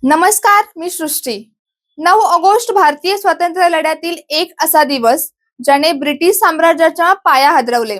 नमस्कार, मी सृष्टी. 9 ऑगस्ट भारतीय स्वातंत्र्य लढ्यातील एक असा दिवस ज्याने ब्रिटिश साम्राज्याच्या पाया हादरवले.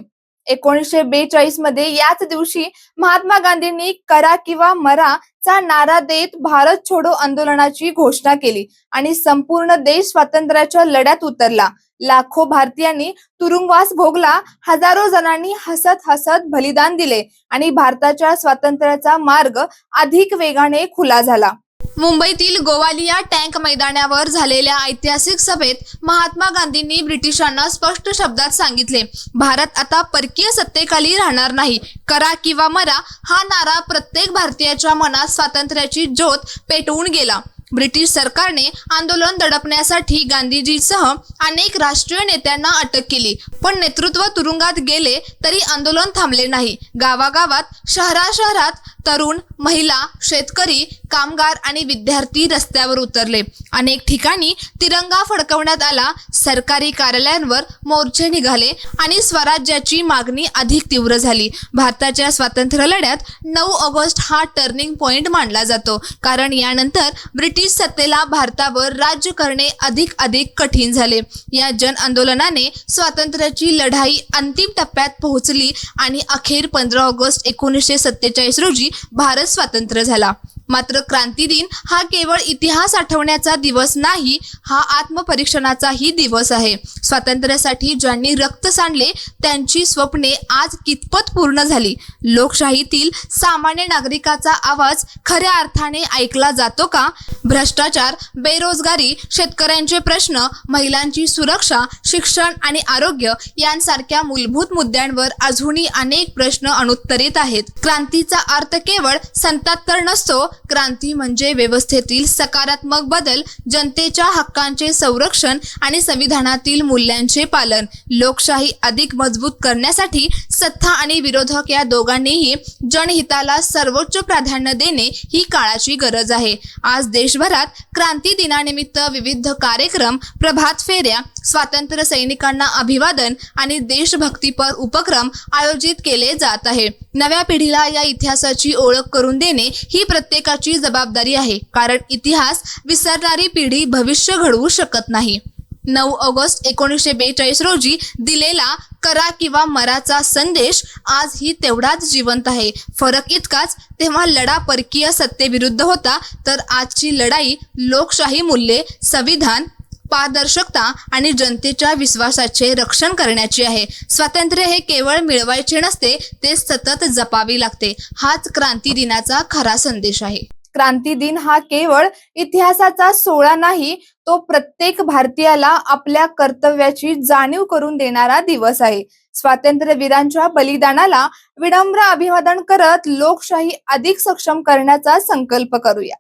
1942 मध्ये याच दिवशी महात्मा गांधींनी करा किंवा मरा चा नारा देत भारत छोडो आंदोलनाची घोषणा केली आणि संपूर्ण देश स्वातंत्र्याच्या लढ्यात उतरला. लाखो भारतीयांनी तुरुंगवास भोगला, हजारो जणांनी हसत हसत बलिदान दिले आणि भारताच्या स्वातंत्र्याचा मार्ग अधिक वेगाने खुला झाला. मुंबईतील गोवालिया टँक मैदानावर झालेल्या ऐतिहासिक सभेत महात्मा गांधींनी ब्रिटिशांना स्पष्ट शब्दात सांगितले, भारत आता परकीय सत्तेखाली राहणार नाही. करा किंवा मरा हा नारा प्रत्येक भारतीयाच्या मनात स्वातंत्र्याची ज्योत पेटवून गेला. ब्रिटिश सरकारने आंदोलन दडपण्यासाठी गांधीजीसह अनेक राष्ट्रीय नेत्यांना अटक केली, पण नेतृत्व तुरुंगात गेले तरी आंदोलन थांबले नाही. गावागावात, शहराशहरात तरुण, महिला, शेतकरी, कामगार आणि विद्यार्थी रस्त्यावर उतरले. अनेक ठिकाणी तिरंगा फडकवण्यात आला, सरकारी कार्यालयांवर मोर्चे निघाले आणि स्वराज्याची मागणी अधिक तीव्र झाली. भारताच्या स्वातंत्र्य लढ्यात 9 ऑगस्ट हा टर्निंग पॉइंट मानला जातो, कारण यानंतर ब्रिटिश सत्तेला भारतावर राज्य करणे अधिक कठीण झाले. या जन आंदोलनाने स्वातंत्र्याची लढाई अंतिम टप्प्यात पोहोचली आणि अखेर 15 ऑगस्ट 1947 रोजी भारत स्वतंत्र झाला. मात्र क्रांती दिन हा केवळ इतिहास आठवण्याचा दिवस नाही, हा आत्मपरीक्षणाचाही दिवस आहे. स्वातंत्र्यासाठी ज्यांनी रक्त सांडले त्यांची स्वप्ने आज कितपत पूर्ण झाली? लोकशाहीतील सामान्य नागरिकाचा आवाज खऱ्या अर्थाने ऐकला जातो का? भ्रष्टाचार, बेरोजगारी, शेतकऱ्यांचे प्रश्न, महिलांची सुरक्षा, शिक्षण आणि आरोग्य यांसारख्या मूलभूत मुद्द्यांवर अजूनही अनेक प्रश्न अनुत्तरित आहेत. क्रांतीचा अर्थ केवळ संतात तर नसतो. क्रांती म्हणजे व्यवस्थेतील सकारात्मक बदल, जनतेच्या हक्कांचे संरक्षण आणि संविधानातील मूल्यांचे पालन. लोकशाही अधिक मजबूत करण्यासाठी सत्ता आणि विरोधक या दोघांनीही जनहिताला सर्वोच्च प्राधान्य देणे ही काळाची गरज आहे. आज देशभरात क्रांती दिनानिमित्त विविध कार्यक्रम, प्रभात फेऱ्या, स्वातंत्र्य सैनिकांना अभिवादन आणि देशभक्तीपर उपक्रम आयोजित केले जात आहे. नव्या पिढीला या इतिहासाची ओळख करून देणे ही प्रत्येकाची जबाबदारी आहे, कारण इतिहास विसरणारी पिढी भविष्य घडवू शकत नाही. 9 ऑगस्ट 1942 रोजी दिलेला करा किंवा मराचा संदेश आजही तेवढाच जिवंत आहे. फरक इतकाच, तेव्हा लढा परकीय सत्तेविरुद्ध होता, तर आजची लढाई लोकशाही मूल्ये, संविधान, पारदर्शकता आणि जनतेच्या विश्वासाचे रक्षण करण्याची आहे. स्वातंत्र्य हे केवळ मिळवायचे नसते, ते सतत जपावे लागते. हाच क्रांती दिनाचा खरा संदेश आहे. क्रांती दिन हा केवळ इतिहासाचा सोहळा नाही, तो प्रत्येक भारतीयाला आपल्या कर्तव्याची जाणीव करून देणारा दिवस आहे. स्वातंत्र्यवीरांच्या बलिदानाला विनम्र अभिवादन करत लोकशाही अधिक सक्षम करण्याचा संकल्प करूया.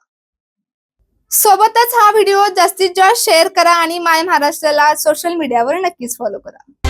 सोबतच हा व्हिडिओ जास्तीत जास्त शेअर करा आणि माय महाराष्ट्राला सोशल मीडियावर नक्कीच फॉलो करा.